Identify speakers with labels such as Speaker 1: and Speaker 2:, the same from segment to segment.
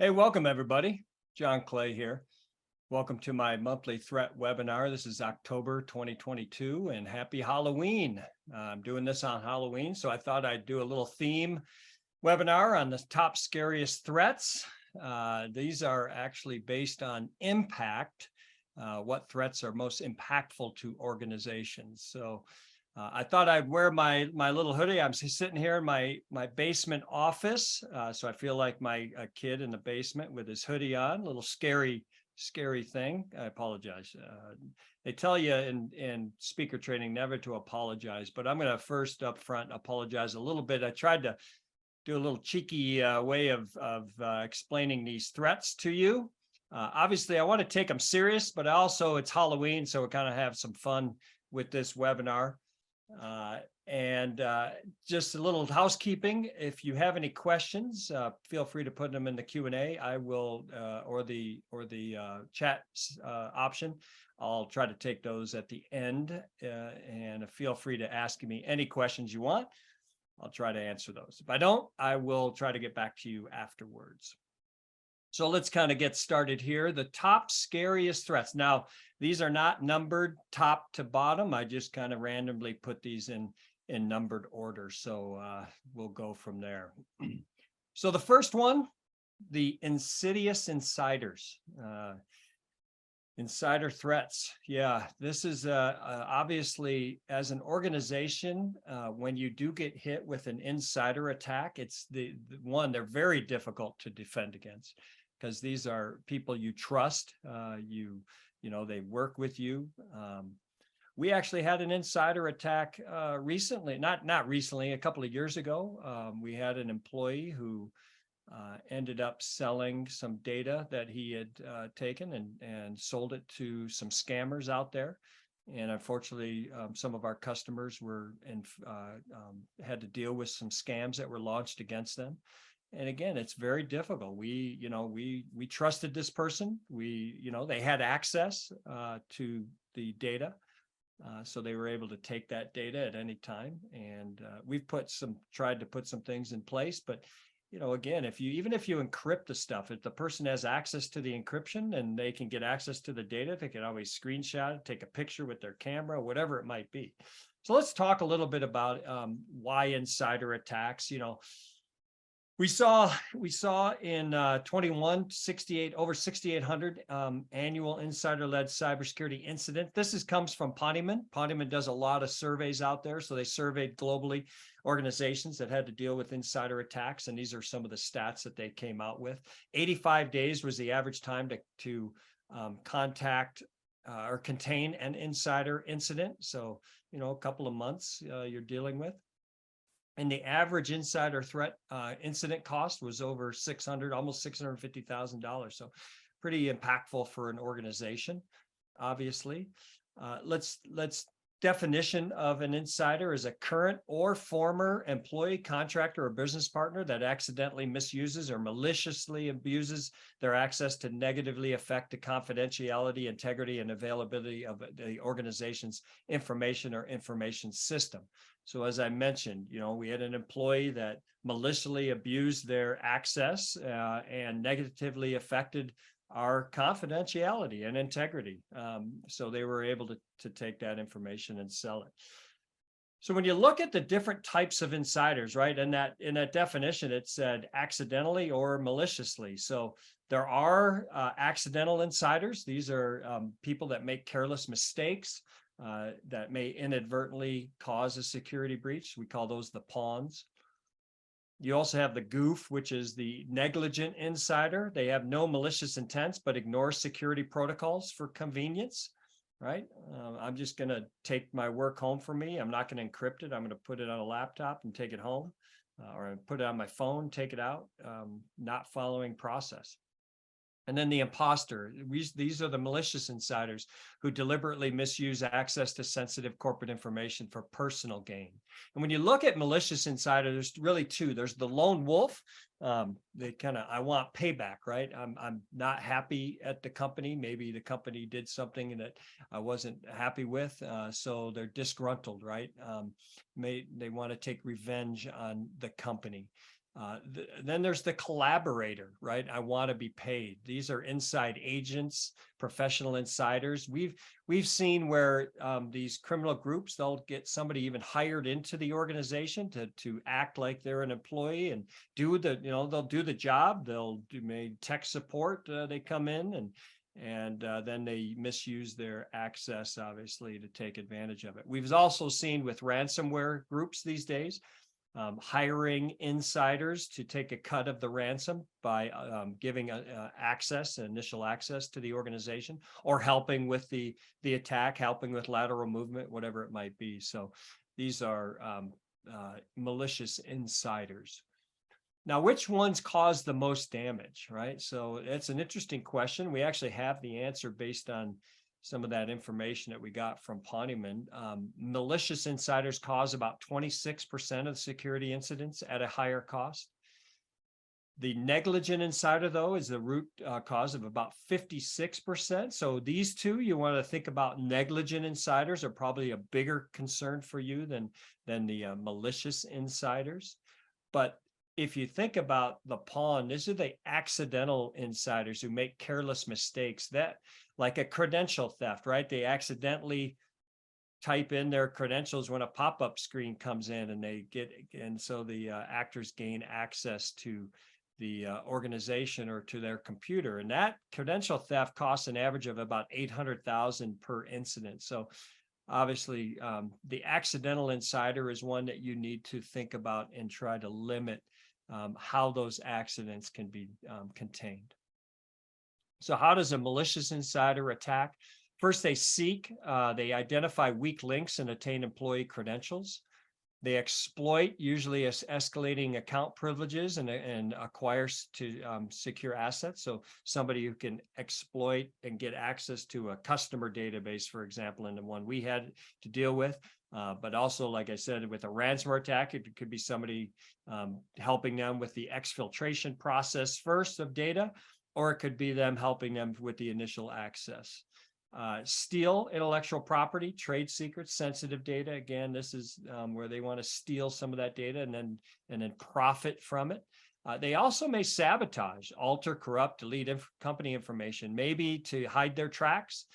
Speaker 1: Hey, welcome everybody. Jon Clay here. Welcome to my monthly threat webinar. This is October 2022 and happy Halloween. I'm doing this on Halloween, so I thought I'd do a little theme webinar on the top scariest threats. These are actually based on impact, what threats are most impactful to organizations. So I thought I'd wear my little hoodie. I'm sitting here in my basement office, so I feel like a kid in the basement with his hoodie on. A little scary thing. I apologize. They tell you in speaker training never to apologize, but I'm going to first up front apologize a little bit. I tried to do a little cheeky way of explaining these threats to you. Obviously, I want to take them serious, but also it's Halloween, so we kind of have some fun with this webinar. And just a little housekeeping. If you have any questions, feel free to put them in the Q&A. I will, or the chat option. I'll try to take those at the end, and feel free to ask me any questions you want. I'll try to answer those. If I don't, I will try to get back to you afterwards. So let's kind of get started here. The top scariest threats. Now, these are not numbered top to bottom. I just kind of randomly put these in numbered order. So we'll go from there. So the first one, the insidious insiders. Insider threats. Yeah, this is obviously, as an organization, when you do get hit with an insider attack, it's the one, they're very difficult to defend against, because these are people you trust. You know, they work with you. We actually had an insider attack recently, not recently, a couple of years ago. We had an employee who ended up selling some data that he had taken and sold it to some scammers out there. And unfortunately, some of our customers were had to deal with some scams that were launched against them. And again, it's very difficult. We trusted this person. They had access to the data. So they were able to take that data at any time. And we've tried to put some things in place, but again, even if you encrypt the stuff, if the person has access to the encryption and they can get access to the data, they can always screenshot it, take a picture with their camera, whatever it might be. So let's talk a little bit about why insider attacks. We saw in 21, over 6,800 annual insider-led cybersecurity incident. This comes from Ponemon. Ponemon does a lot of surveys out there, so they surveyed globally organizations that had to deal with insider attacks, and these are some of the stats that they came out with. 85 days was the average time to contact or contain an insider incident. So a couple of months you're dealing with. And the average insider threat incident cost was over almost $650,000. So pretty impactful for an organization, obviously. Let's definition of an insider is a current or former employee, contractor, or business partner that accidentally misuses or maliciously abuses their access to negatively affect the confidentiality, integrity, and availability of the organization's information or information system. So as I mentioned, we had an employee that maliciously abused their access and negatively affected our confidentiality and integrity. So they were able to take that information and sell it. So when you look at the different types of insiders, right, in that definition, it said accidentally or maliciously. So there are accidental insiders. These are people that make careless mistakes that may inadvertently cause a security breach. We call those the pawns. You also have the goof, which is the negligent insider. They have no malicious intents, but ignore security protocols for convenience, right? I'm just going to take my work home for me. I'm not going to encrypt it. I'm going to put it on a laptop and take it home, or put it on my phone, take it out, not following process. And then the imposter. These are the malicious insiders who deliberately misuse access to sensitive corporate information for personal gain. And when you look at malicious insiders, there's really two. There's the lone wolf. I want payback, right? I'm not happy at the company. Maybe the company did something that I wasn't happy with. So they're disgruntled, right? They want to take revenge on the company. Then there's the collaborator, right? I want to be paid. These are inside agents, professional insiders. We've seen where these criminal groups, they'll get somebody even hired into the organization to act like they're an employee and do the, they'll do the job. They'll do tech support. They come in and then they misuse their access, obviously, to take advantage of it. We've also seen with ransomware groups these days, hiring insiders to take a cut of the ransom by giving initial access to the organization, or helping with the attack, helping with lateral movement, whatever it might be. So these are malicious insiders. Now, which ones cause the most damage, right? So it's an interesting question. We actually have the answer based on some of that information that we got from Ponyman. Malicious insiders cause about 26% of security incidents at a higher cost. The negligent insider, though, is the root cause of about 56%. So these two, you want to think about negligent insiders are probably a bigger concern for you than the malicious insiders. But if you think about the pawn, these are the accidental insiders who make careless mistakes, that like a credential theft, right? They accidentally type in their credentials when a pop-up screen comes in, and so the actors gain access to the organization or to their computer. And that credential theft costs an average of about $800,000 per incident. So obviously, the accidental insider is one that you need to think about and try to limit how those accidents can be contained. So how does a malicious insider attack? First, they identify weak links and attain employee credentials. They exploit, usually escalating account privileges and acquire to secure assets. So somebody who can exploit and get access to a customer database, for example, in the one we had to deal with. But also, like I said, with a ransomware attack, it could be somebody helping them with the exfiltration process first of data, or it could be them helping them with the initial access. Steal intellectual property, trade secrets, sensitive data. Again, this is where they want to steal some of that data and then profit from it. They also may sabotage, alter, corrupt, delete company information, maybe to hide their tracks.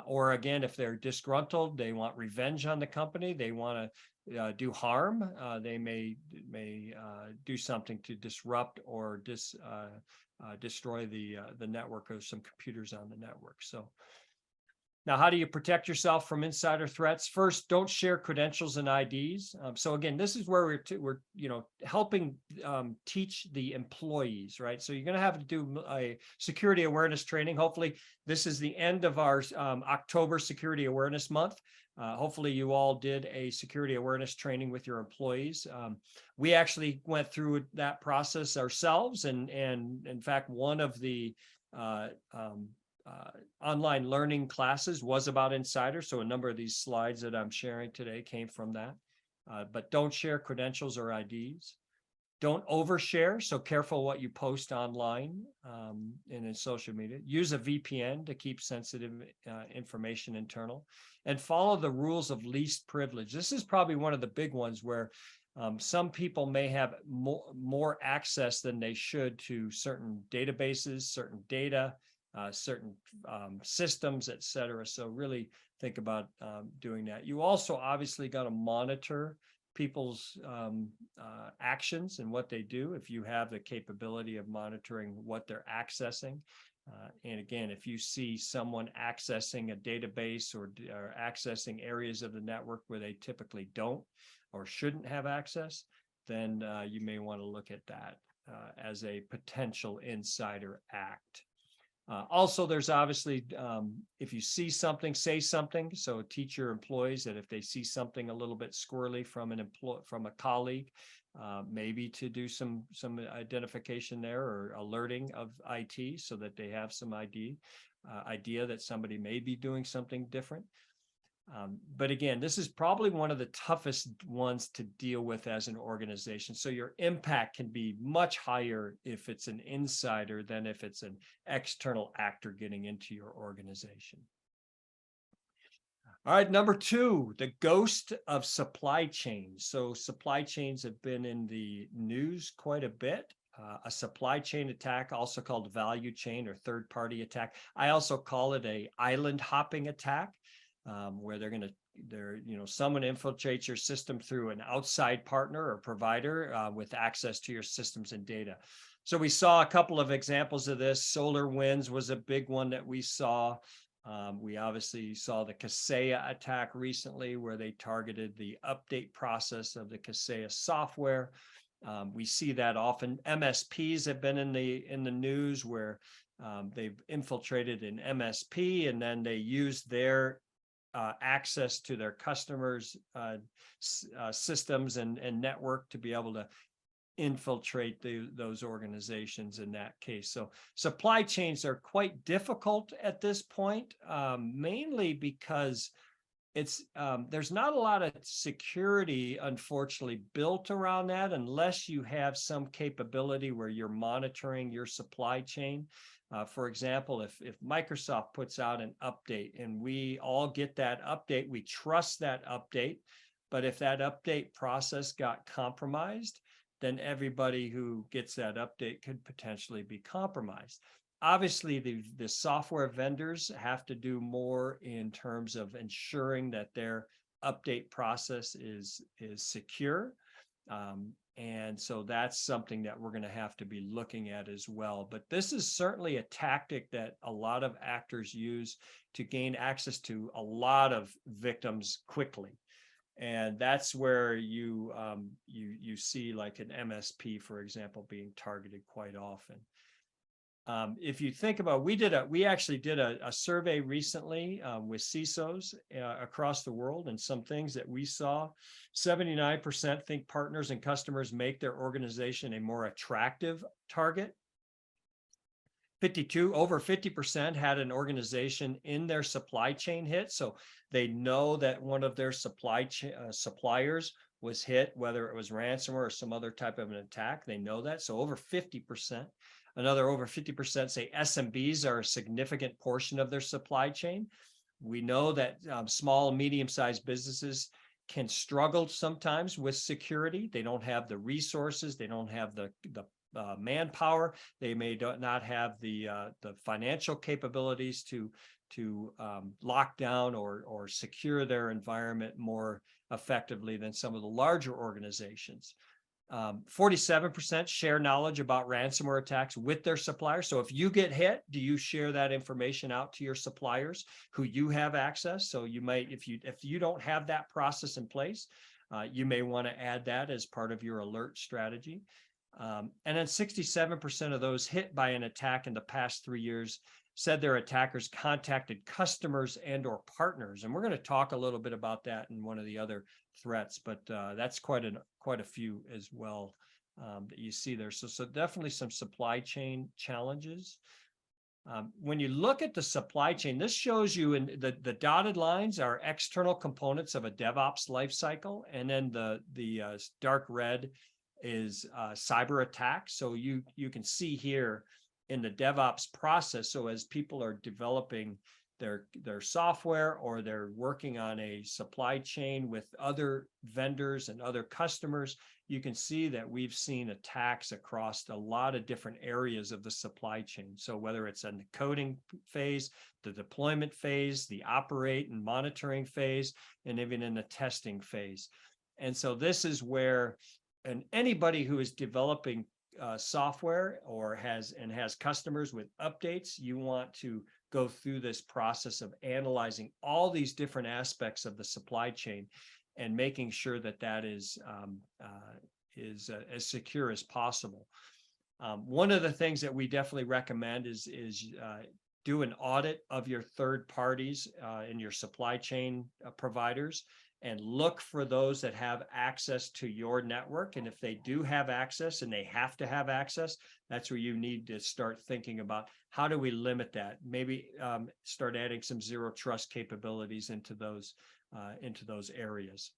Speaker 1: Or again, if they're disgruntled, they want revenge on the company, they want to do harm, they may do something to disrupt or destroy the network or some computers on the network. So now, how do you protect yourself from insider threats? First, don't share credentials and IDs. So again, this is where we're helping teach the employees, right? So you're going to have to do a security awareness training. Hopefully, this is the end of our October Security Awareness Month. Hopefully, you all did a security awareness training with your employees. We actually went through that process ourselves, and in fact, one of the online learning classes was about insiders. So a number of these slides that I'm sharing today came from that. But don't share credentials or IDs. Don't overshare. So careful what you post online and in social media. Use a VPN to keep sensitive information internal, and follow the rules of least privilege. This is probably one of the big ones where some people may have more access than they should to certain databases, certain data, certain systems, et cetera. So really think about doing that. You also obviously got to monitor people's actions and what they do if you have the capability of monitoring what they're accessing. And again, if you see someone accessing a database or accessing areas of the network where they typically don't or shouldn't have access, then you may want to look at that as a potential insider act. Also, there's obviously, if you see something, say something. So teach your employees that if they see something a little bit squirrely from a colleague, maybe to do some identification there or alerting of IT so that they have some idea that somebody may be doing something different. But again, this is probably one of the toughest ones to deal with as an organization. So your impact can be much higher if it's an insider than if it's an external actor getting into your organization. All right, number two, the ghost of supply chains. So supply chains have been in the news quite a bit. A supply chain attack, also called value chain or third-party attack. I also call it a island hopping attack, where someone infiltrates your system through an outside partner or provider with access to your systems and data. So we saw a couple of examples of this. SolarWinds was a big one that we saw. We obviously saw the Kaseya attack recently, where they targeted the update process of the Kaseya software. We see that often. MSPs have been in the news, where they've infiltrated an MSP and then they use their access to their customers' systems and network to be able to infiltrate those organizations in that case. So supply chains are quite difficult at this point, mainly because there's not a lot of security, unfortunately, built around that unless you have some capability where you're monitoring your supply chain. For example, if Microsoft puts out an update and we all get that update, we trust that update. But if that update process got compromised, then everybody who gets that update could potentially be compromised. Obviously, the software vendors have to do more in terms of ensuring that their update process is secure. And so that's something that we're going to have to be looking at as well. But this is certainly a tactic that a lot of actors use to gain access to a lot of victims quickly. And that's where you see like an MSP, for example, being targeted quite often. If you think about, we actually did a survey recently with CISOs across the world, and some things that we saw: 79% think partners and customers make their organization a more attractive target. Over 50% had an organization in their supply chain hit. So they know that one of their suppliers was hit, whether it was ransomware or some other type of an attack. They know that. So over 50%. Another over 50% say SMBs are a significant portion of their supply chain. We know that small and medium-sized businesses can struggle sometimes with security. They don't have the resources. They don't have the manpower. They may not have the financial capabilities to lock down or secure their environment more effectively than some of the larger organizations. 47% share knowledge about ransomware attacks with their suppliers. So if you get hit, do you share that information out to your suppliers who you have access? So you might, if you don't have that process in place, you may want to add that as part of your alert strategy. And then 67% of those hit by an attack in the past 3 years said their attackers contacted customers and or partners. And we're going to talk a little bit about that in one of the other threats, but that's quite a few as well that you see there. So definitely some supply chain challenges. When you look at the supply chain, this shows you in the dotted lines are external components of a DevOps lifecycle, and then the dark red is cyber attacks. So you can see here in the DevOps process. So as people are developing their software, or they're working on a supply chain with other vendors and other customers, you can see that we've seen attacks across a lot of different areas of the supply chain. So whether it's in the coding phase, the deployment phase, the operate and monitoring phase, and even in the testing phase. And so this is where anybody who is developing software or has customers with updates, you want to go through this process of analyzing all these different aspects of the supply chain and making sure that that is as secure as possible. One of the things that we definitely recommend is do an audit of your third parties in your supply chain providers, and look for those that have access to your network. And if they do have access, and they have to have access, that's where you need to start thinking about, how do we limit that? Maybe start adding some zero trust capabilities into those areas.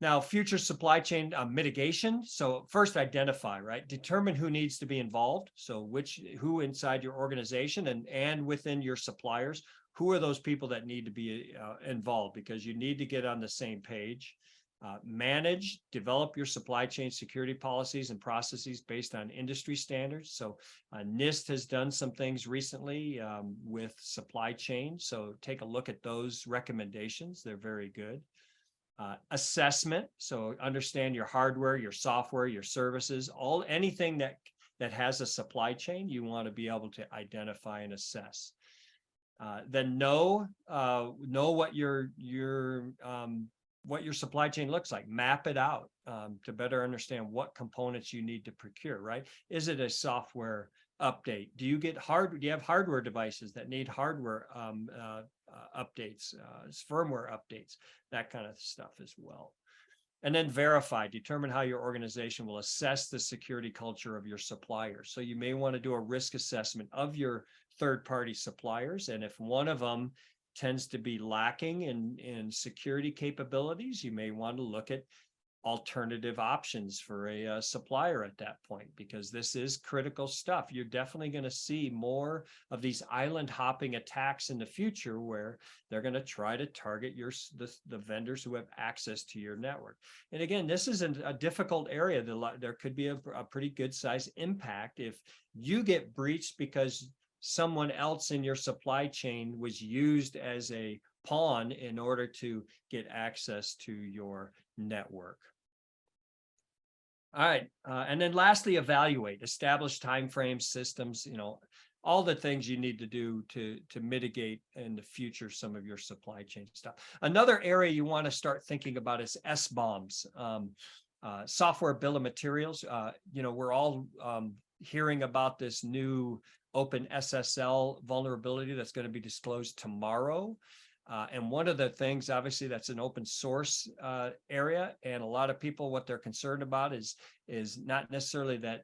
Speaker 1: Now, future supply chain mitigation. So first, identify, right? Determine who needs to be involved. So who inside your organization and within your suppliers, who are those people that need to be involved, because you need to get on the same page. Manage, develop your supply chain security policies and processes based on industry standards. So NIST has done some things recently with supply chain. So take a look at those recommendations. They're very good. Assessment. So understand your hardware, your software, your services, anything that has a supply chain, you want to be able to identify and assess. Then know what your supply chain looks like. Map it out to better understand what components you need to procure, right? Is it a software update? Do you have hardware devices that need hardware updates, firmware updates, that kind of stuff as well. And then verify, determine how your organization will assess the security culture of your suppliers. So you may want to do a risk assessment of your third-party suppliers. And if one of them tends to be lacking in security capabilities, you may want to look at alternative options for a supplier at that point, because this is critical stuff. You're definitely going to see more of these island hopping attacks in the future, where they're going to try to target the vendors who have access to your network. And again, this is a difficult area. There could be a pretty good size impact if you get breached because someone else in your supply chain was used as a pawn in order to get access to your network. All right, and then lastly, evaluate, establish timeframes, systems, all the things you need to do to mitigate in the future some of your supply chain stuff. Another area you want to start thinking about is SBOMs, software bill of materials. We're all hearing about this new Open SSL vulnerability that's going to be disclosed tomorrow. And one of the things, obviously, that's an open source area, and a lot of people, what they're concerned about is not necessarily that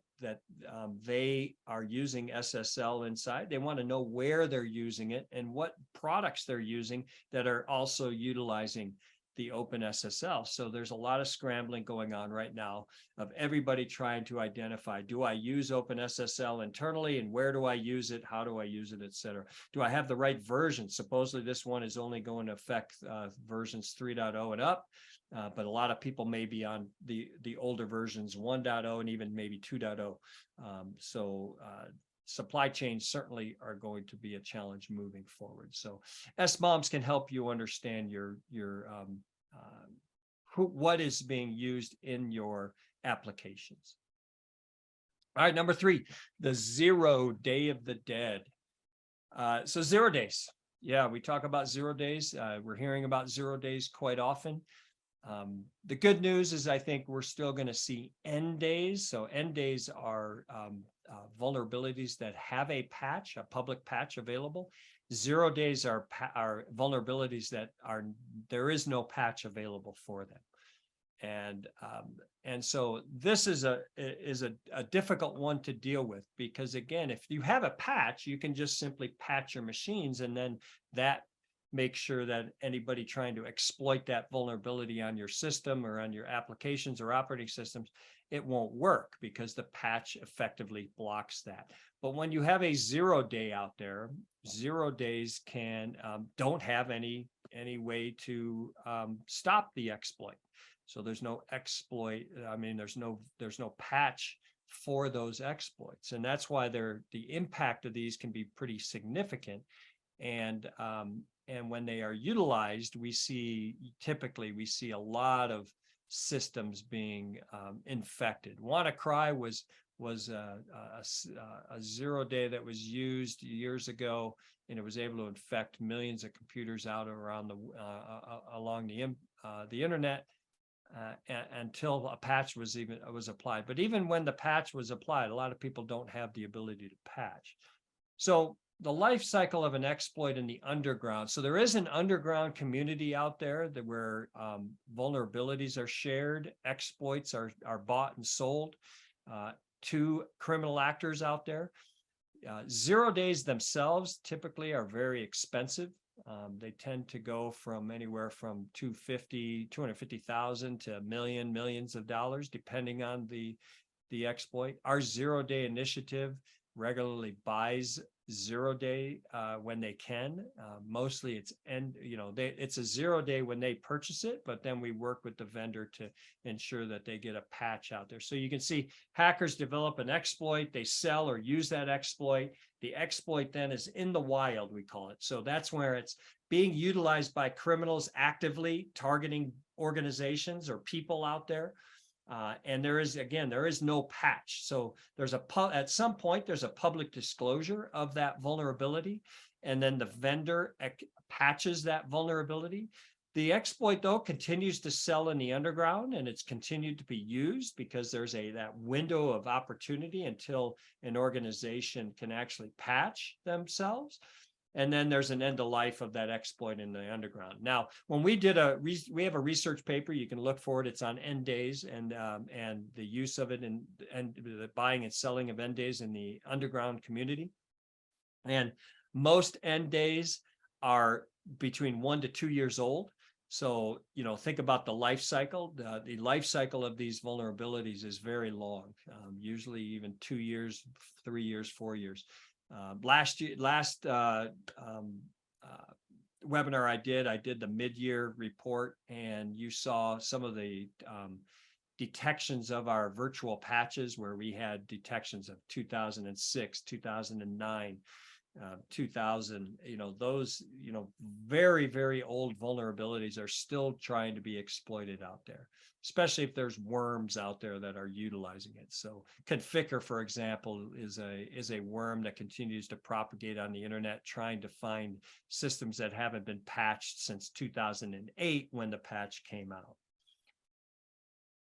Speaker 1: they are using SSL inside. They want to know where they're using it and what products they're using that are also utilizing the Open SSL. So there's a lot of scrambling going on right now of everybody trying to identify, do I use Open SSL internally, and where do I use it? How do I use it, et cetera? Do I have the right version? Supposedly this one is only going to affect versions 3.0 and up, but a lot of people may be on the older versions 1.0 and even maybe 2.0. Supply chains certainly are going to be a challenge moving forward. So SBOMs can help you understand what is being used in your applications. All right, number 3, the 0 day of the dead. So 0 days. Yeah, we talk about 0 days. We're hearing about 0 days quite often. The good news is I think we're still going to see end days. So end days are vulnerabilities that have a patch, a public patch available. 0 days are vulnerabilities that there is no patch available for them. And so this is a difficult one to deal with, because again, if you have a patch, you can just simply patch your machines, and then that makes sure that anybody trying to exploit that vulnerability on your system or on your applications or operating systems, it won't work because the patch effectively blocks that. But when you have a 0 day out there, 0 days don't have any way to stop the exploit. So there's no exploit. I mean, there's no patch for those exploits, and that's why the impact of these can be pretty significant. And when they are utilized, typically we see a lot of systems being infected. WannaCry was a 0 day that was used years ago, and it was able to infect millions of computers out around along the internet until a patch was applied. But even when the patch was applied, a lot of people don't have the ability to patch. So the life cycle of an exploit in the underground. So there is an underground community out there where vulnerabilities are shared, exploits are bought and sold to criminal actors out there. 0 days themselves typically are very expensive. They tend to go from anywhere from $250,000 to millions of dollars, depending on the exploit. Our 0 day initiative regularly buys 0-day when they can. Mostly it's it's a 0-day when they purchase it, but then we work with the vendor to ensure that they get a patch out there. So you can see hackers develop an exploit, they sell or use that exploit. The exploit then is in the wild, we call it. So that's where it's being utilized by criminals actively targeting organizations or people out there. And there is no patch. So there's at some point, there's a public disclosure of that vulnerability, and then the vendor patches that vulnerability. The exploit, though, continues to sell in the underground, and it's continued to be used because there's that window of opportunity until an organization can actually patch themselves. And then there's an end of life of that exploit in the underground. Now, when we we have a research paper, you can look for it. It's on end days and the use of it and the buying and selling of end days in the underground community. And most end days are between 1 to 2 years old. So, think about the life cycle. The life cycle of these vulnerabilities is very long, usually even 2 years, 3 years, 4 years. Last webinar I did the mid-year report, and you saw some of the detections of our virtual patches where we had detections of 2006, 2009, 2000. Those very, very old vulnerabilities are still trying to be exploited out there, especially if there's worms out there that are utilizing it. So Conficker, for example, is a worm that continues to propagate on the internet, trying to find systems that haven't been patched since 2008 when the patch came out.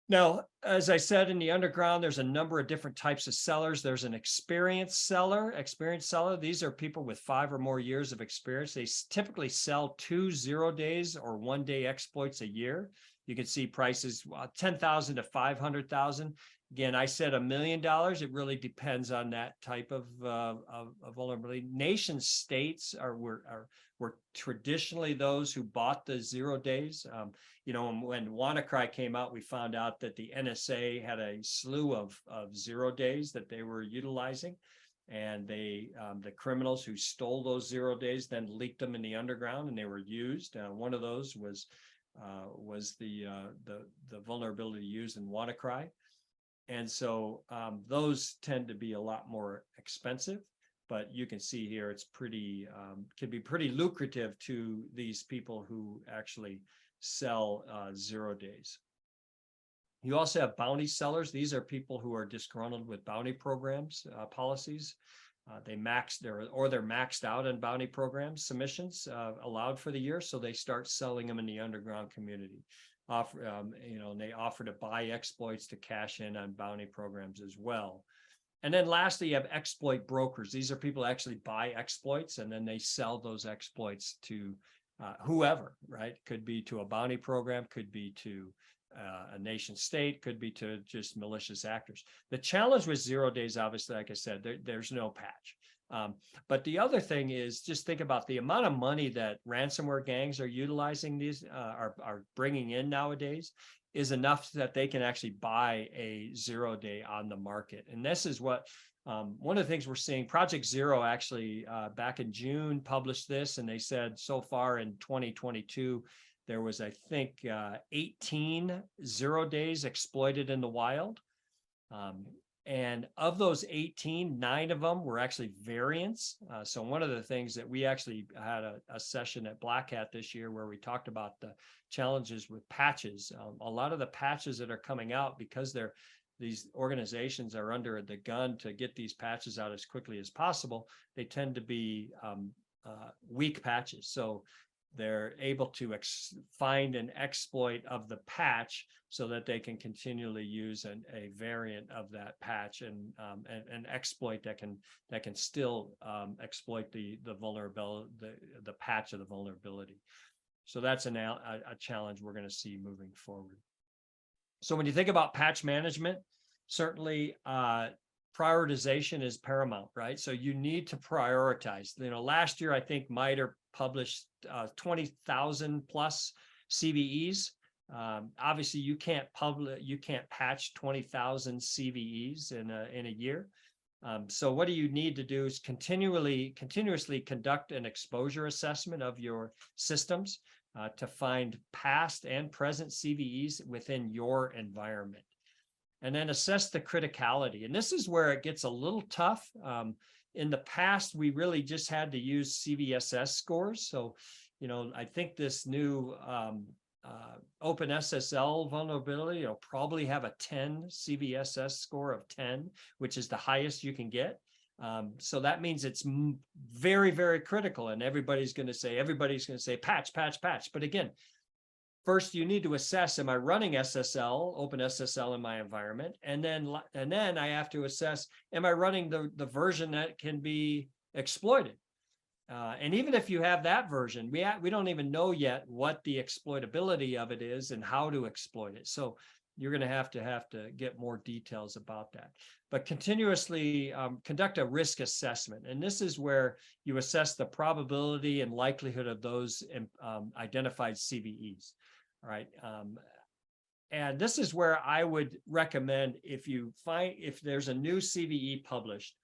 Speaker 1: Now, as I said, in the underground, there's a number of different types of sellers. There's an experienced seller. These are people with 5 or more years of experience. They typically sell 2 0-days or 1-day exploits a year. You can see prices $10,000 to $500,000. Again, I said $1 million. It really depends on that type of vulnerability. Nation states were traditionally those who bought the 0 days. When WannaCry came out, we found out that the NSA had a slew of 0 days that they were utilizing, and the criminals who stole those 0 days then leaked them in the underground, and they were used. One of those was the vulnerability used in WannaCry. And so those tend to be a lot more expensive, but you can see here it's can be pretty lucrative to these people who actually sell 0 days. You also have bounty sellers. These are people who are disgruntled with bounty programs policies. They're maxed out in bounty programs submissions allowed for the year, so they start selling them in the underground community. They offer to buy exploits to cash in on bounty programs as well. And then lastly, you have exploit brokers. These are people who actually buy exploits, and then they sell those exploits to whoever, right? Could be to a bounty program, could be to a nation state, could be to just malicious actors. The challenge with 0 days, obviously, like I said, there's no patch. But the other thing is, just think about the amount of money that ransomware gangs are utilizing these, are bringing in nowadays, is enough that they can actually buy a 0 day on the market. And this is what, one of the things we're seeing. Project Zero actually back in June published this, and they said so far in 2022, there was, I think, 18 0 days exploited in the wild. And of those 18, 9 of them were actually variants. So one of the things that we actually had a session at Black Hat this year where we talked about the challenges with patches. A lot of the patches that are coming out, because these organizations are under the gun to get these patches out as quickly as possible, they tend to be weak patches. So they're able to find an exploit of the patch so that they can continually use a variant of that patch and an exploit that can still exploit the vulnerability, the patch of the vulnerability. So that's a challenge we're going to see moving forward. So when you think about patch management, certainly prioritization is paramount, right? So you need to prioritize. Last year, I think MITRE published 20,000 plus CVEs. Obviously, you can't patch 20,000 CVEs in a year. So what do you need to do is continuously conduct an exposure assessment of your systems to find past and present CVEs within your environment. And then assess the criticality. And this is where it gets a little tough. In the past, we really just had to use CVSS scores. So, I think this new OpenSSL vulnerability will probably have a 10 CVSS score of 10, which is the highest you can get. So that means it's very, very critical, and everybody's going to say patch, patch, patch. But again, first you need to assess, am I running SSL, OpenSSL in my environment? And then I have to assess, am I running the version that can be exploited? And even if you have that version, we don't even know yet what the exploitability of it is and how to exploit it. So you're going to have to get more details about that. But continuously conduct a risk assessment. And this is where you assess the probability and likelihood of those identified CVEs. All right. And this is where I would recommend, if there's a new CVE published,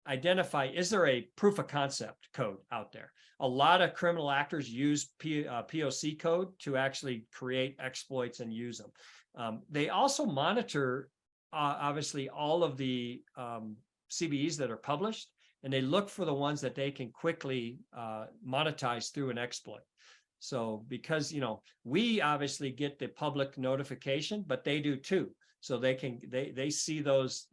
Speaker 1: identify, is there a proof of concept code out there? A lot of criminal actors use POC code to actually create exploits and use them. They also monitor, obviously, all of the CVEs that are published, and they look for the ones that they can quickly monetize through an exploit. So because, we obviously get the public notification, but they do too. So they see those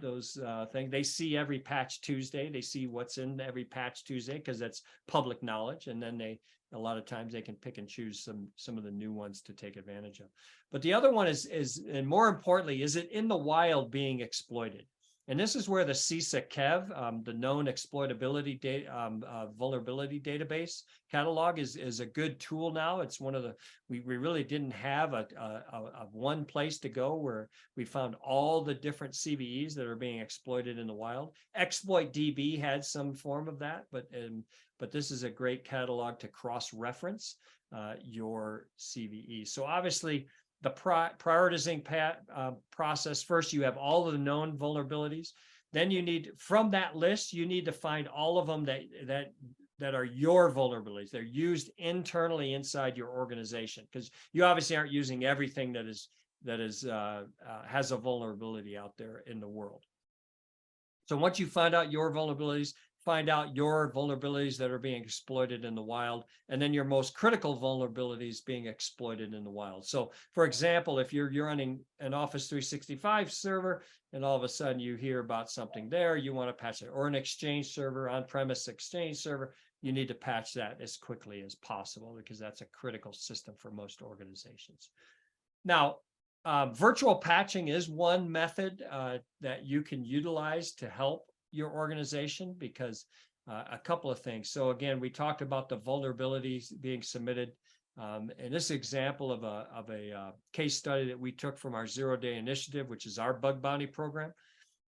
Speaker 1: things. They see every patch Tuesday. They see what's in every patch Tuesday because that's public knowledge. And then a lot of times they can pick and choose some of the new ones to take advantage of. But the other one is, and more importantly, is it in the wild being exploited? And this is where the CISA KEV, the known exploitability vulnerability database catalog, is a good tool now. It's one of the, we really didn't have a one place to go where we found all the different CVEs that are being exploited in the wild. Exploit DB had some form of that, but this is a great catalog to cross-reference your CVE. So obviously, the prioritizing process, first you have all of the known vulnerabilities. Then you need, from that list, you need to find all of them that are your vulnerabilities. They're used internally inside your organization, because you obviously aren't using everything that has a vulnerability out there in the world. So once you find out your vulnerabilities, find out your vulnerabilities that are being exploited in the wild, and then your most critical vulnerabilities being exploited in the wild. So for example, if you're running an Office 365 server and all of a sudden you hear about something there, you want to patch it, or an Exchange server, on-premise Exchange server, you need to patch that as quickly as possible because that's a critical system for most organizations. Now, virtual patching is one method that you can utilize to help your organization, because a couple of things. So again, we talked about the vulnerabilities being submitted. And this example of a case study that we took from our zero-day initiative, which is our bug bounty program.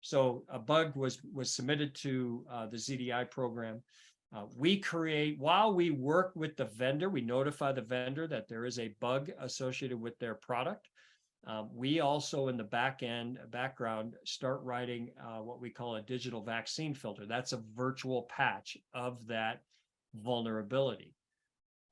Speaker 1: So a bug was submitted to the ZDI program. While we work with the vendor, we notify the vendor that there is a bug associated with their product. We also, in the background, start writing what we call a digital vaccine filter. That's a virtual patch of that vulnerability.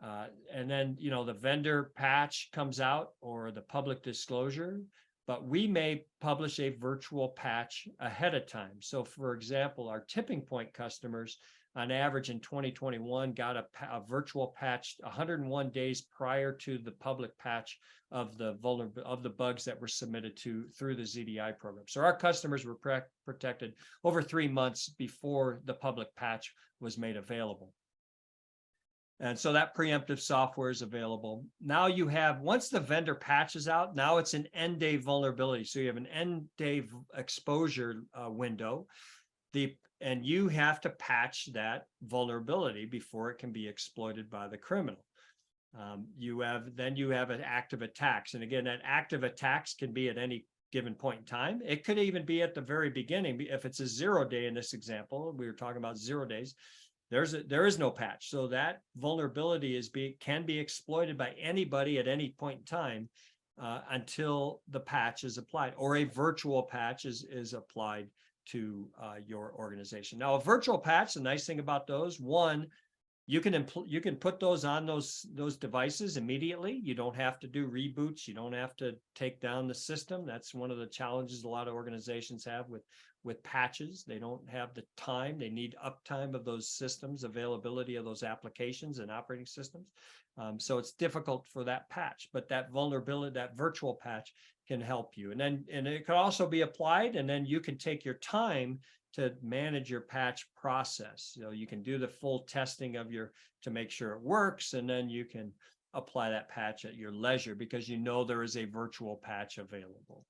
Speaker 1: And then, the vendor patch comes out, or the public disclosure, but we may publish a virtual patch ahead of time. So for example, our tipping point customers, on average in 2021, got a virtual patch 101 days prior to the public patch of the bugs that were submitted through the ZDI program. So our customers were protected over 3 months before the public patch was made available. And so that preemptive software is available. Now you have, once the vendor patches out, now it's an end day vulnerability. So you have an end day exposure window. And you have to patch that vulnerability before it can be exploited by the criminal. You have an active attacks. And again, that active attacks can be at any given point in time. It could even be at the very beginning. If it's a 0 day in this example, we were talking about 0 days, there is no patch. So that vulnerability can be exploited by anybody at any point in time until the patch is applied, or a virtual patch is applied to your organization. Now, a virtual patch, the nice thing about those, one, you can put those on those devices immediately. You don't have to do reboots. You don't have to take down the system. That's one of the challenges a lot of organizations have with patches. They don't have the time. They need uptime of those systems, availability of those applications and operating systems. So it's difficult for that patch, but that vulnerability, that virtual patch can help you. And it can also be applied, and then you can take your time to manage your patch process. So you can do the full testing of to make sure it works, and then you can apply that patch at your leisure because you know there is a virtual patch available.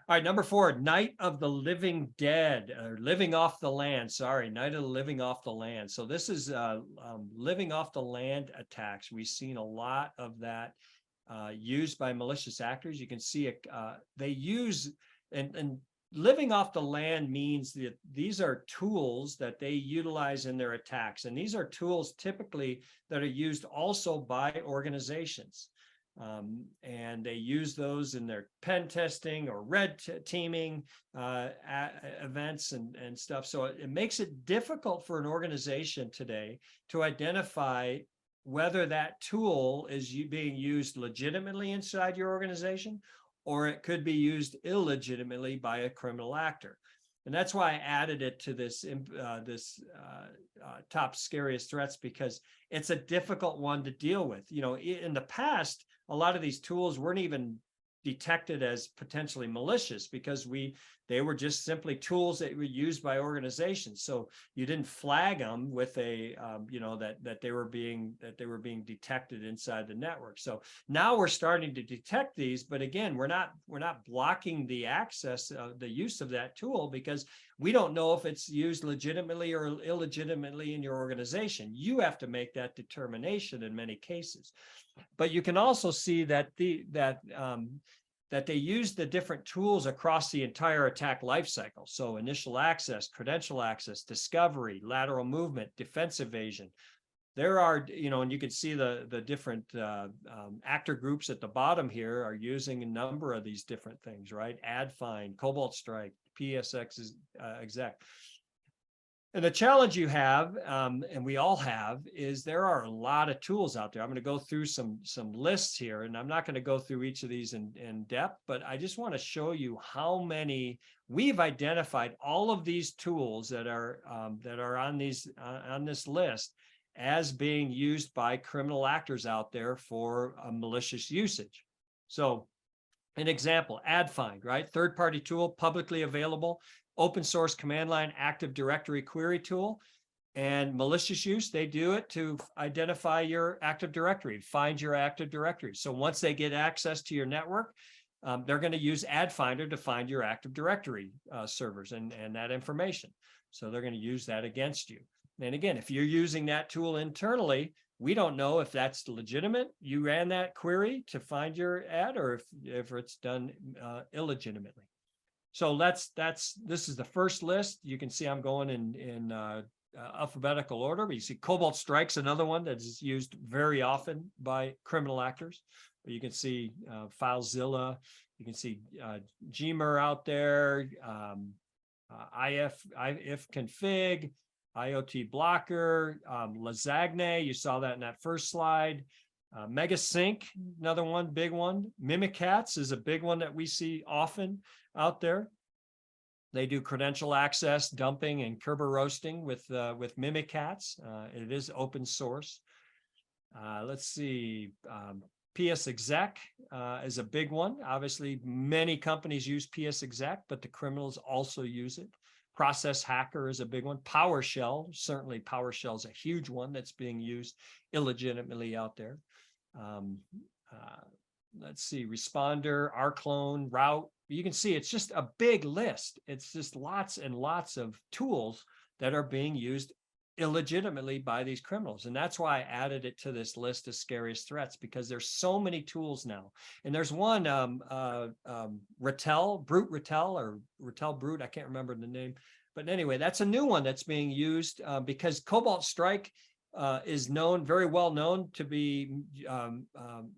Speaker 1: All right, number 4, Night of the Living Dead, or Living Off the Land. Sorry, Night of the Living Off the Land. So this is living off the land attacks. We've seen a lot of that used by malicious actors. You can see it. They use and living off the land means that these are tools that they utilize in their attacks. And these are tools typically that are used also by organizations. And they use those in their pen testing or red teaming events and stuff. So it makes it difficult for an organization today to identify whether that tool is being used legitimately inside your organization, or it could be used illegitimately by a criminal actor. And that's why I added it to this top scariest threats, because it's a difficult one to deal with. You know, in the past, a lot of these tools weren't even detected as potentially malicious because they were just simply tools that were used by organizations. So you didn't flag them with a that they were being detected inside the network. So now we're starting to detect these, but again, we're not blocking the access, the use of that tool, because we don't know if it's used legitimately or illegitimately in your organization. You have to make that determination in many cases. But you can also see that that they use the different tools across the entire attack lifecycle. So initial access, credential access, discovery, lateral movement, defense evasion. There are, and you can see the different actor groups at the bottom here are using a number of these different things, right? AdFind, Cobalt Strike, PSX exec. And the challenge you have, and we all have, is there are a lot of tools out there. I'm going to go through some lists here, and I'm not going to go through each of these in depth, but I just want to show you how many we've identified. All of these tools that are on this list as being used by criminal actors out there for malicious usage. So, an example: AdFind, right? Third-party tool, publicly available. Open source command line Active Directory query tool. And malicious use, they do it to identify your Active Directory, find your Active Directory. So once they get access to your network, they're going to use AdFinder to find your Active Directory servers and that information. So they're going to use that against you. And again, if you're using that tool internally, we don't know if that's legitimate. You ran that query to find your ad, or if it's done illegitimately. So this is the first list. You can see I'm going in alphabetical order, but you see Cobalt Strike's another one that is used very often by criminal actors. But you can see FileZilla, you can see Gmer out there, ifconfig, IoT Blocker, Lasagne, you saw that in that first slide. Megasync, another one, big one. Mimikatz is a big one that we see often out there. They do credential access dumping and Kerber roasting with Mimikatz. It is open source. Let's see. PSExec is a big one. Obviously, many companies use PSExec, but the criminals also use it. Process Hacker is a big one. PowerShell, certainly PowerShell is a huge one that's being used illegitimately out there. Let's see, Responder, Rclone, Route. You can see it's just a big list. It's just lots and lots of tools that are being used illegitimately by these criminals. And that's why I added it to this list of scariest threats, because there's so many tools now. And there's one, Brute Ratel, or Ratel Brute, I can't remember the name. But anyway, that's a new one that's being used because Cobalt Strike is known, very well known to be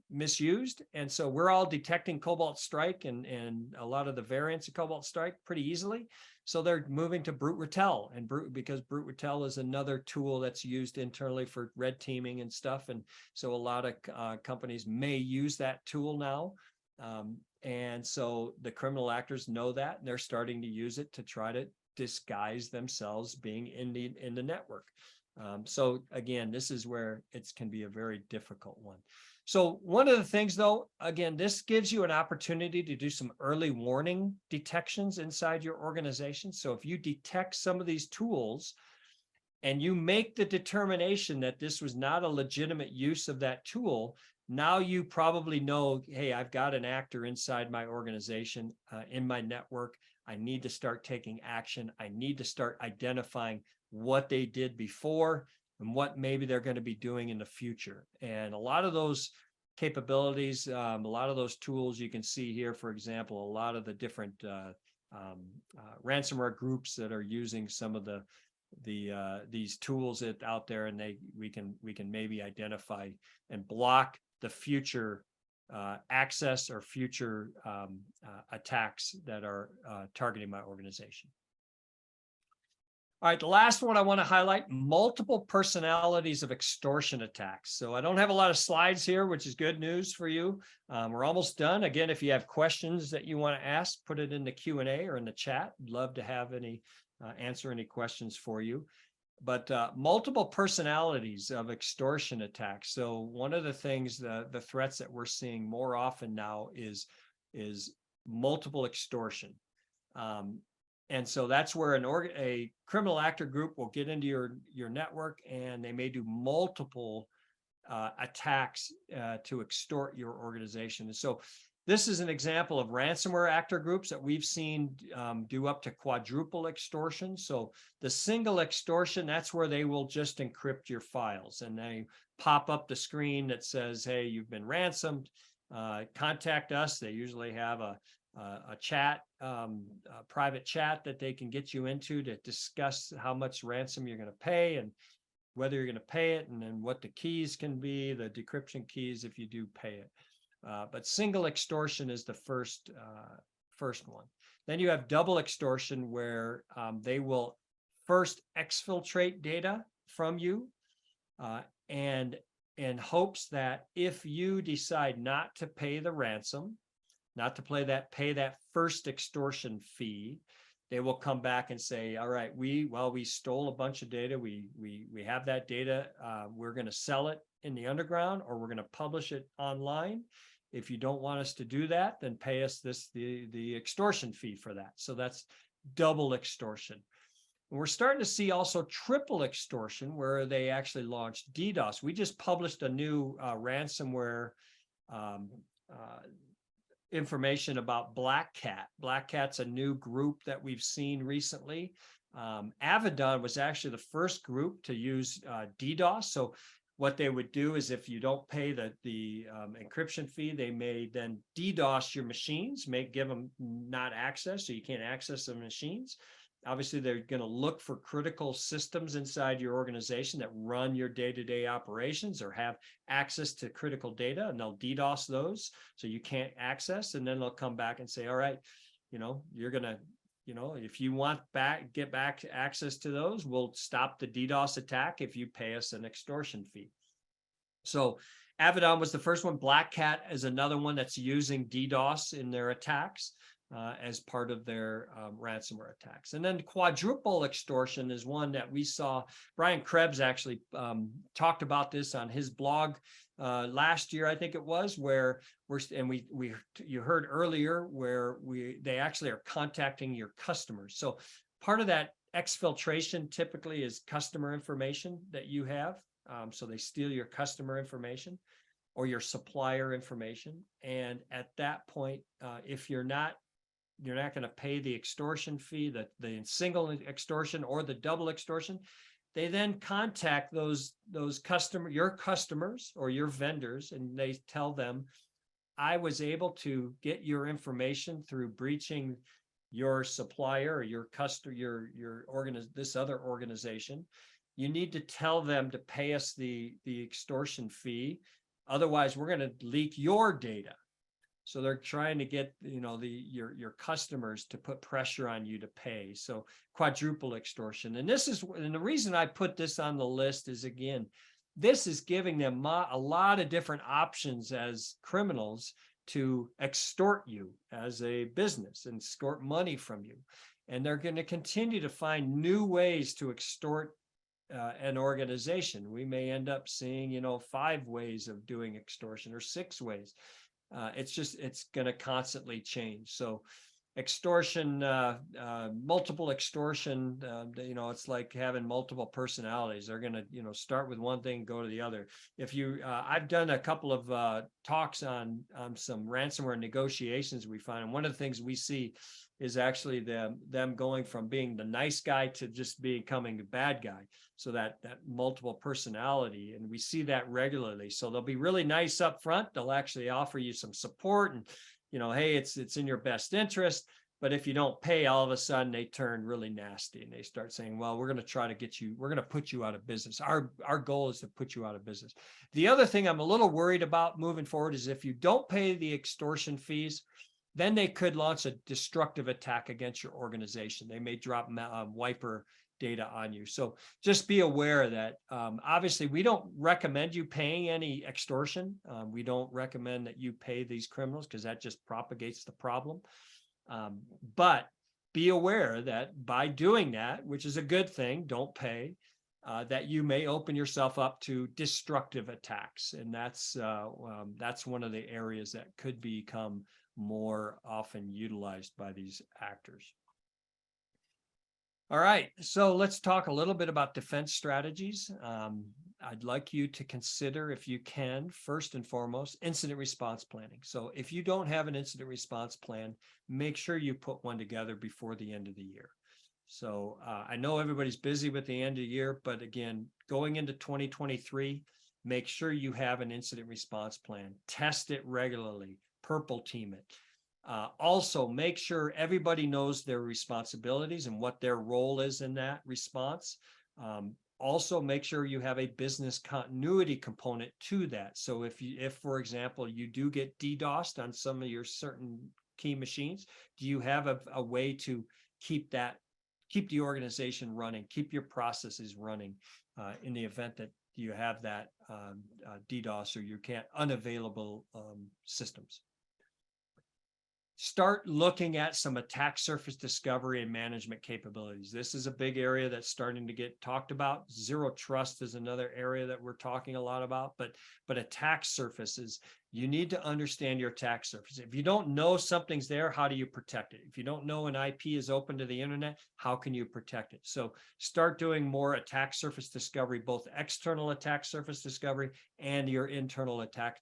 Speaker 1: misused. And so we're all detecting Cobalt Strike and a lot of the variants of Cobalt Strike pretty easily. So they're moving to Brute Retell, and because Brute Retell is another tool that's used internally for red teaming and stuff. And so a lot of companies may use that tool now. And so the criminal actors know that, and they're starting to use it to try to disguise themselves being in the network. So again, this is where it can be a very difficult one. So one of the things, though, again, this gives you an opportunity to do some early warning detections inside your organization. So if you detect some of these tools and you make the determination that this was not a legitimate use of that tool, now you probably know, hey, I've got an actor inside my organization, in my network. I need to start taking action. I need to start identifying what they did before and what maybe they're going to be doing in the future. And a lot of those capabilities, a lot of those tools you can see here, for example, a lot of the different ransomware groups that are using some of these tools out there, and we can maybe identify and block the future access or future attacks that are targeting my organization. All right, the last one I want to highlight, multiple personalities of extortion attacks. So I don't have a lot of slides here, which is good news for you. We're almost done. Again, if you have questions that you want to ask, put it in the Q&A or in the chat. I'd love to have answer any questions for you. But multiple personalities of extortion attacks. So one of the things, the threats that we're seeing more often now is multiple extortion. And so that's where a criminal actor group will get into your network, and they may do multiple attacks to extort your organization. And so this is an example of ransomware actor groups that we've seen do up to quadruple extortion. So the single extortion, that's where they will just encrypt your files, and they pop up the screen that says, hey, you've been ransomed, contact us. They usually have a chat, a private chat that they can get you into to discuss how much ransom you're going to pay and whether you're going to pay it, and then what the keys can be, the decryption keys if you do pay it. But single extortion is the first one. Then you have double extortion, where they will first exfiltrate data from you, and in hopes that if you decide not to pay the ransom, not to pay that first extortion fee, they will come back and say, all right, we stole a bunch of data. We have that data. We're going to sell it in the underground, or we're going to publish it online. If you don't want us to do that, then pay us the extortion fee for that. So that's double extortion. And we're starting to see also triple extortion, where they actually launched DDoS. We just published a new ransomware information about Black Cat. Black Cat's a new group that we've seen recently. Avidon was actually the first group to use DDoS. So what they would do is, if you don't pay the encryption fee, they may then DDoS your machines, give them not access, so you can't access the machines. Obviously, they're going to look for critical systems inside your organization that run your day-to-day operations or have access to critical data, and they'll DDoS those so you can't access. And then they'll come back and say, all right, you're going to, if you want get back access to those, we'll stop the DDoS attack if you pay us an extortion fee. So Avidon was the first one. Black Cat is another one that's using DDoS in their attacks as part of their ransomware attacks. And then quadruple extortion is one that we saw. Brian Krebs actually talked about this on his blog last year, I think it was, where you heard earlier where they actually are contacting your customers. So part of that exfiltration typically is customer information that you have. So they steal your customer information or your supplier information. And at that point, if you're not going to pay the extortion fee, the single extortion or the double extortion, they then contact your customers or your vendors, and they tell them, I was able to get your information through breaching your supplier or your customer, this other organization. you need to tell them to pay us the extortion fee. Otherwise, we're going to leak your data. So they're trying to get, your customers to put pressure on you to pay. So quadruple extortion. And the reason I put this on the list is, again, this is giving them a lot of different options as criminals to extort you as a business and extort money from you. And they're going to continue to find new ways to extort an organization. We may end up seeing, 5 ways of doing extortion or 6 ways. It's going to constantly change. So extortion, multiple extortion, it's like having multiple personalities. They're going to, start with one thing, go to the other. I've done a couple of talks on some ransomware negotiations we find. And one of the things we see is actually them going from being the nice guy to just becoming the bad guy. So that multiple personality, and we see that regularly. So they'll be really nice up front. They'll actually offer you some support and, hey, it's in your best interest. But if you don't pay, all of a sudden they turn really nasty and they start saying, well, we're going to try to we're going to put you out of business. Our goal is to put you out of business. The other thing I'm a little worried about moving forward is if you don't pay the extortion fees, then they could launch a destructive attack against your organization. They may drop wiper data on you. So just be aware that obviously we don't recommend you paying any extortion. We don't recommend that you pay these criminals because that just propagates the problem. But be aware that by doing that, which is a good thing, don't pay, that you may open yourself up to destructive attacks. And that's one of the areas that could become more often utilized by these actors. All right, so let's talk a little bit about defense strategies. I'd like you to consider, if you can, first and foremost, incident response planning. So if you don't have an incident response plan, make sure you put one together before the end of the year. So I know everybody's busy with the end of the year, but again, going into 2023, make sure you have an incident response plan. Test it regularly. Purple team it. Also, make sure everybody knows their responsibilities and what their role is in that response. Also, make sure you have a business continuity component to that. So if for example, you do get DDoSed on some of your certain key machines, do you have a way to keep the organization running, keep your processes running in the event that you have that DDoS or you can't unavailable systems? Start looking at some attack surface discovery and management capabilities. This is a big area that's starting to get talked about. Zero trust is another area that we're talking a lot about, but attack surfaces, you need to understand your attack surface. If you don't know something's there, how do you protect it? If you don't know an IP is open to the internet, how can you protect it? So start doing more attack surface discovery, both external attack surface discovery and your internal attack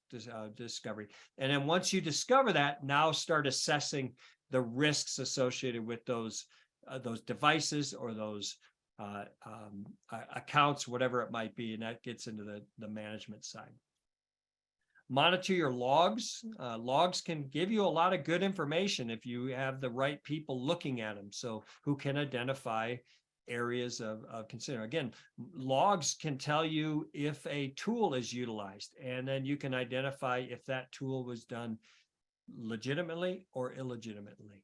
Speaker 1: discovery. And then once you discover that, now start assessing the risks associated with those devices or those accounts, whatever it might be, and that gets into the management side. Monitor your logs. Logs can give you a lot of good information if you have the right people looking at them, so who can identify areas of concern. Again, logs can tell you if a tool is utilized, and then you can identify if that tool was done legitimately or illegitimately.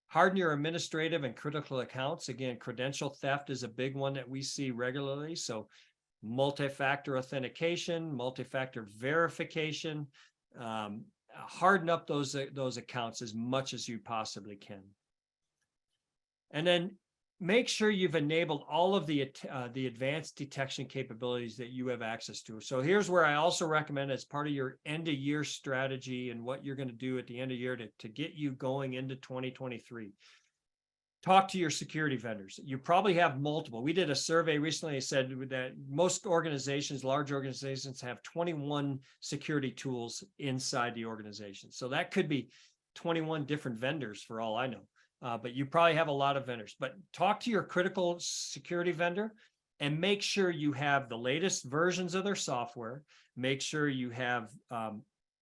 Speaker 1: Harden your administrative and critical accounts. Again, credential theft is a big one that we see regularly. So multi-factor authentication, multi-factor verification, harden up those accounts as much as you possibly can. And then make sure you've enabled all of the advanced detection capabilities that you have access to. So here's where I also recommend, as part of your end of year strategy and what you're going to do at the end of year to get you going into 2023. Talk to your security vendors. You probably have multiple. We did a survey recently that said that most organizations, large organizations, have 21 security tools inside the organization. So that could be 21 different vendors for all I know. But you probably have a lot of vendors. But talk to your critical security vendor and make sure you have the latest versions of their software. Make sure you have,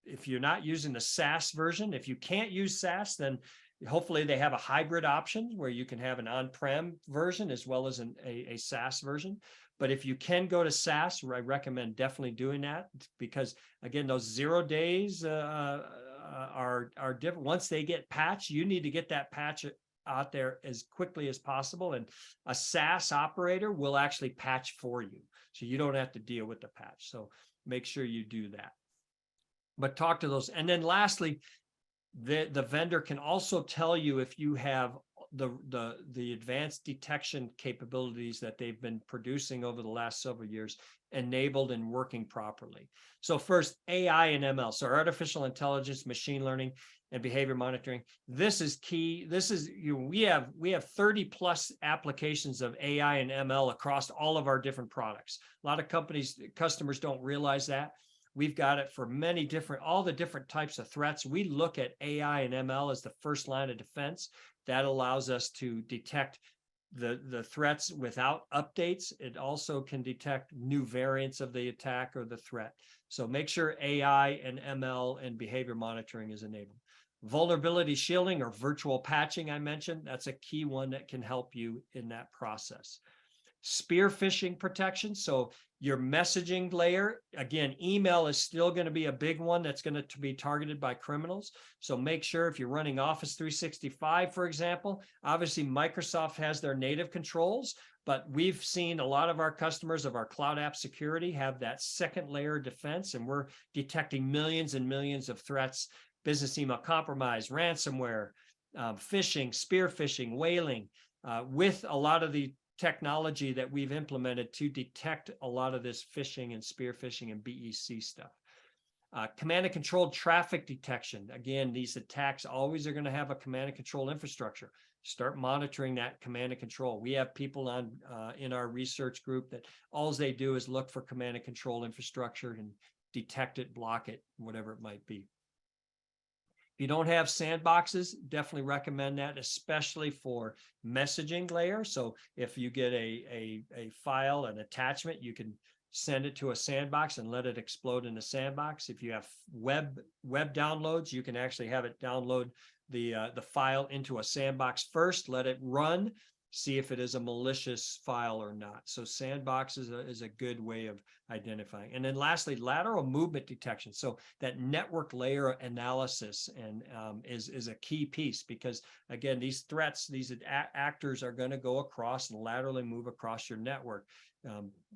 Speaker 1: if you're not using the SaaS version, if you can't use SaaS, then Hopefully they have a hybrid option where you can have an on-prem version as well as a SaaS version. But if you can go to SaaS, I recommend definitely doing that, because again, those 0 days are different. Once they get patched, you need to get that patch out there as quickly as possible. And a SaaS operator will actually patch for you, so you don't have to deal with the patch. So make sure you do that. But talk to those. And then lastly, the vendor can also tell you if you have the advanced detection capabilities that they've been producing over the last several years enabled and working properly. So first, AI and ML, so artificial intelligence, machine learning, and behavior monitoring. This is key. This is, we have 30 plus applications of AI and ML across all of our different products. A lot of customers don't realize that. We've got it for all the different types of threats. We look at AI and ML as the first line of defense. That allows us to detect the threats without updates. It also can detect new variants of the attack or the threat. So make sure AI and ML and behavior monitoring is enabled. Vulnerability shielding or virtual patching, I mentioned, that's a key one that can help you in that process. Spear phishing protection. So your messaging layer, again, email is still going to be a big one that's going to be targeted by criminals. So make sure if you're running Office 365, for example, obviously Microsoft has their native controls, but we've seen a lot of our customers of our cloud app security have that second layer of defense, and we're detecting millions and millions of threats: business email compromise, ransomware, phishing, spear phishing, whaling, with a lot of the technology that we've implemented to detect a lot of this phishing and spear phishing and BEC stuff. Command and control traffic detection. Again, these attacks always are going to have a command and control infrastructure. Start monitoring that command and control. We have people on in our research group that all they do is look for command and control infrastructure and detect it, block it, whatever it might be. If you don't have sandboxes, definitely recommend that, especially for messaging layer. So if you get a file, an attachment, you can send it to a sandbox and let it explode in the sandbox. If you have web downloads, you can actually have it download the file into a sandbox first, let it run, see if it is a malicious file or not. So sandbox is a good way of identifying. And then lastly, lateral movement detection. So that network layer analysis and is a key piece, because again, these threats, these actors are going to go across and laterally move across your network.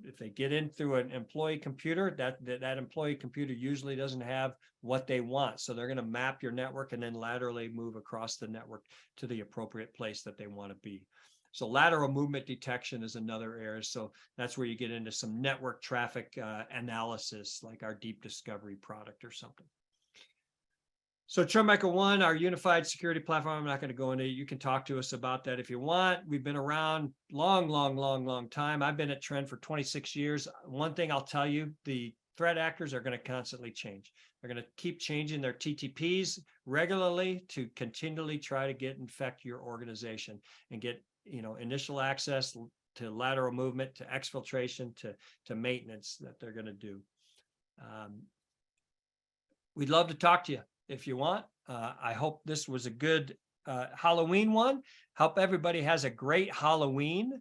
Speaker 1: If they get in through an employee computer, that employee computer usually doesn't have what they want. So they're going to map your network and then laterally move across the network to the appropriate place that they want to be. So lateral movement detection is another area. So that's where you get into some network traffic analysis, like our Deep Discovery product or something. So TrendMicro One, our unified security platform, I'm not going to go into it. You can talk to us about that if you want. We've been around long time. I've been at Trend for 26 years. One thing I'll tell you, the threat actors are going to constantly change. They're going to keep changing their TTPs regularly to continually try to infect your organization and get initial access to lateral movement, to exfiltration, to maintenance that they're going to do. We'd love to talk to you if you want. I hope this was a good Halloween one. Hope everybody has a great Halloween.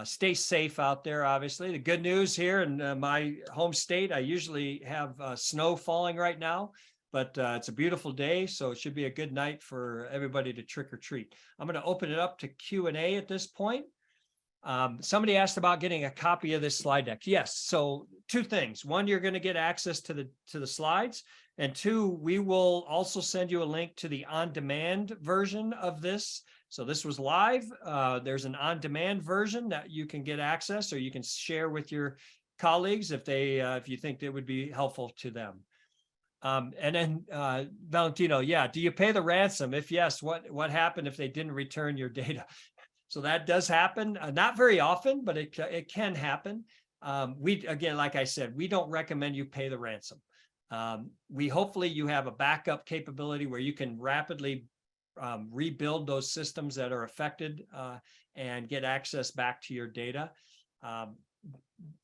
Speaker 1: Stay safe out there, obviously. The good news here in my home state, I usually have snow falling right now, but it's a beautiful day, so it should be a good night for everybody to trick or treat. I'm going to open it up to Q&A at this point. Somebody asked about getting a copy of this slide deck. Yes, so two things. One, you're going to get access to the slides, and two, we will also send you a link to the on-demand version of this. So this was live. There's an on-demand version that you can get access, or you can share with your colleagues if you think it would be helpful to them. And then Valentino, yeah, do you pay the ransom? If yes, what happened if they didn't return your data? So that does happen, not very often, but it can happen. Again, like I said, we don't recommend you pay the ransom. Hopefully you have a backup capability where you can rapidly rebuild those systems that are affected and get access back to your data.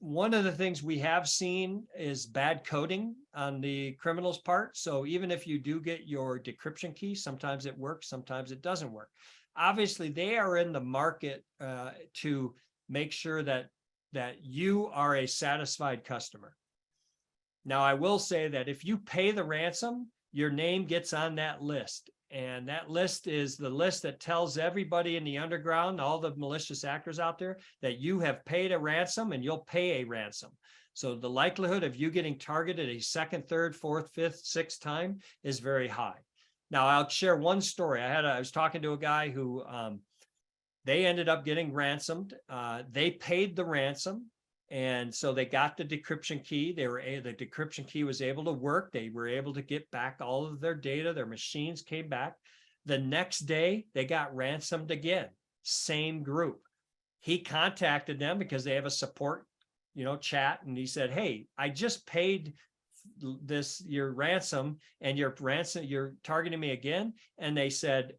Speaker 1: one of the things we have seen is bad coding on the criminal's part. So even if you do get your decryption key, sometimes it works, sometimes it doesn't work. Obviously, they are in the market to make sure that you are a satisfied customer. Now, I will say that if you pay the ransom, your name gets on that list. And that list is the list that tells everybody in the underground, all the malicious actors out there, that you have paid a ransom and you'll pay a ransom. So the likelihood of you getting targeted a second, third, fourth, fifth, sixth time is very high. Now, I'll share one story. I was talking to a guy who they ended up getting ransomed. They paid the ransom. And so they got the decryption key. The decryption key was able to work. They were able to get back all of their data. Their machines came back. The next day, they got ransomed again. Same group. He contacted them because they have a support, chat, and he said, "Hey, I just paid your ransom, and you're targeting me again." And they said,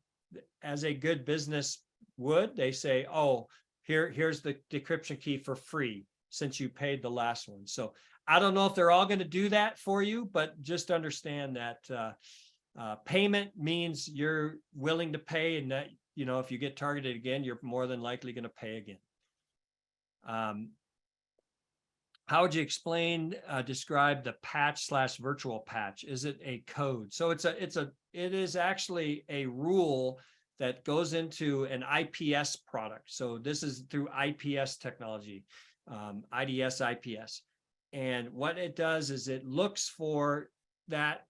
Speaker 1: as a good business would, they say, "Oh, here's the decryption key for free, since you paid the last one." So I don't know if they're all going to do that for you, but just understand that payment means you're willing to pay, and that, if you get targeted again, you're more than likely going to pay again. How would you describe the patch/virtual patch? Is it a code? So it is actually a rule that goes into an IPS product. So this is through IPS technology. IDS, IPS. And what it does is it looks for that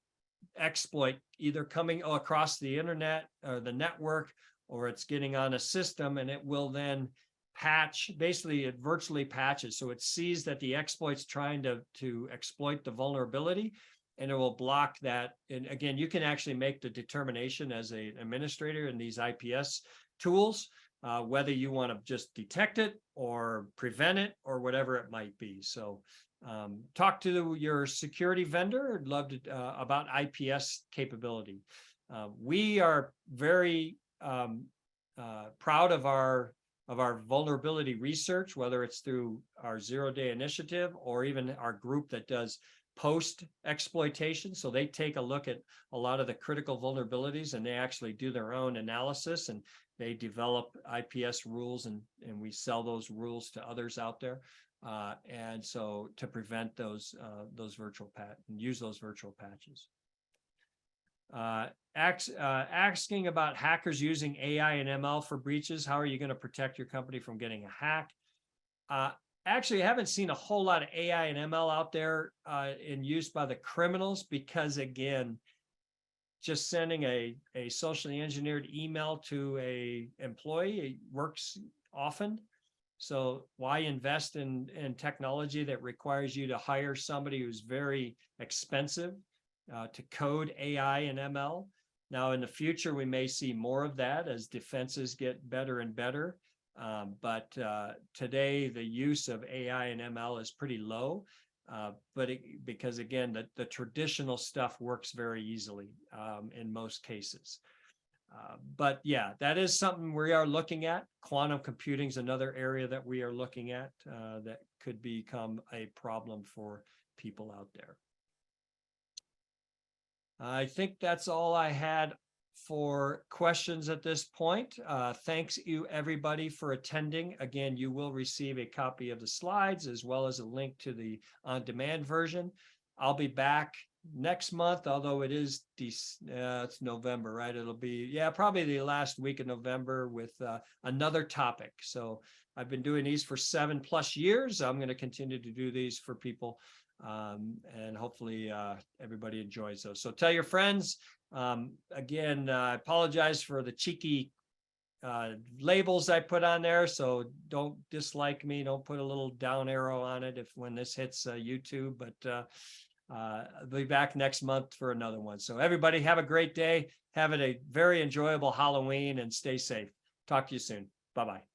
Speaker 1: exploit either coming across the internet or the network, or it's getting on a system, and it will then patch. Basically, it virtually patches. So it sees that the exploit's trying to exploit the vulnerability, and it will block that. And again, you can actually make the determination as an administrator in these IPS tools, whether you want to just detect it or prevent it or whatever it might be. So talk to your security vendor. I'd love to about IPS capability. We are very proud of our vulnerability research, whether it's through our zero-day initiative or even our group that does post-exploitation. So they take a look at a lot of the critical vulnerabilities, and they actually do their own analysis, and they develop IPS rules, and we sell those rules to others out there. And so to prevent those virtual and use those virtual patches. Asking about hackers using AI and ML for breaches. How are you going to protect your company from getting a hack? Actually, I haven't seen a whole lot of AI and ML out there in use by the criminals, because again, just sending a socially engineered email to a employee works often. So why invest in technology that requires you to hire somebody who's very expensive to code AI and ML? Now, in the future, we may see more of that as defenses get better and better. But today, the use of AI and ML is pretty low. Because again, the traditional stuff works very easily in most cases. But yeah, that is something we are looking at. Quantum computing is another area that we are looking at that could become a problem for people out there. I think that's all I had for questions at this point. Thanks you everybody for attending. Again, you will receive a copy of the slides as well as a link to the on-demand version. I'll be back next month, although it is it's November, right? It'll be probably the last week of November with another topic. So I've been doing these for 7+ years. I'm going to continue to do these for people, and hopefully everybody enjoys those. So tell your friends. Again, I apologize for the cheeky labels I put on there, so don't dislike me. Don't put a little down arrow on it when this hits YouTube, but I'll be back next month for another one. So everybody have a great day. Have a very enjoyable Halloween and stay safe. Talk to you soon. Bye-bye.